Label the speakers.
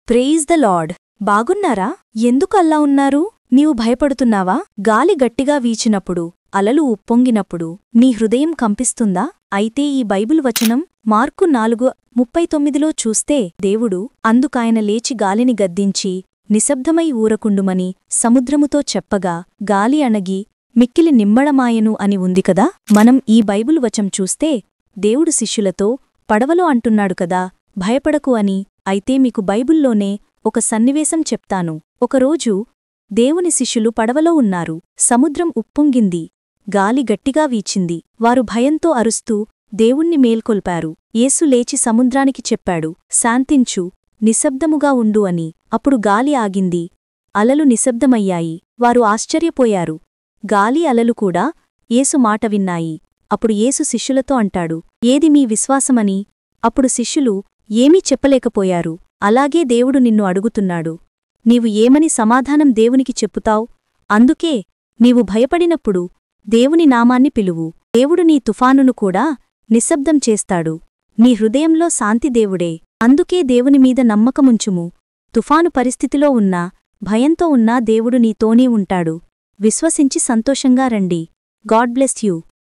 Speaker 1: ప్రెయిజ్ the lord. బాగున్నారా? ఎందుకు అల్లా ఉన్నారు? నీవు భయపడుతున్నావా? గాలి గట్టిగా వీచినప్పుడు, అలలు ఉప్పొంగినప్పుడు నీ హృదయం కంపిస్తుందా? అయితే ఈ బైబిల్ వచనం మార్కు 4:39లో చూస్తే దేవుడు అందుకాయన లేచి గాలిని గద్దించి నిశ్శబ్దమై ఊరకుండుమని సముద్రముతో చెప్పగా గాలి అణగి మిక్కిలి నిమ్మళమాయెను అని ఉంది కదా. మనం ఈ బైబిల్ వచనం చూస్తే దేవుడు శిష్యులతో పడవలో అంటున్నాడు కదా, భయపడకు అని. అయితే మీకు బైబిల్లోనే ఒక సన్నివేశం చెప్తాను. ఒకరోజు దేవుని శిష్యులు పడవలో ఉన్నారు. సముద్రం ఉప్పొంగింది, గాలి గట్టిగా వీచింది. వారు భయంతో అరుస్తూ దేవుణ్ణి మేల్కొల్పారు. యేసు లేచి సముద్రానికి చెప్పాడు, శాంతించు, నిశ్శబ్దముగా ఉండు అని. అప్పుడు గాలి ఆగింది, అలలు నిశ్శబ్దమయ్యాయి. వారు ఆశ్చర్యపోయారు. గాలి అలలు కూడా యేసు మాట విన్నాయి. అప్పుడు యేసు శిష్యులతో అంటాడు, ఏది మీ విశ్వాసమని. అప్పుడు శిష్యులు ఏమీ చెప్పలేకపోయారు. అలాగే దేవుడు నిన్ను అడుగుతున్నాడు, నీవు ఏమని సమాధానం దేవునికి చెప్పుతావ్? అందుకే నీవు భయపడినప్పుడు దేవుని నామాన్ని పిలువు. దేవుడు నీ తుఫానును కూడా నిశ్శబ్దం చేస్తాడు. నీ హృదయంలో శాంతి దేవుడే. అందుకే దేవునిమీద నమ్మకముంచుము. తుఫాను పరిస్థితిలో ఉన్నా, భయంతో ఉన్నా దేవుడు నీతోనే ఉంటాడు. విశ్వసించి సంతోషంగా రండి. God bless you.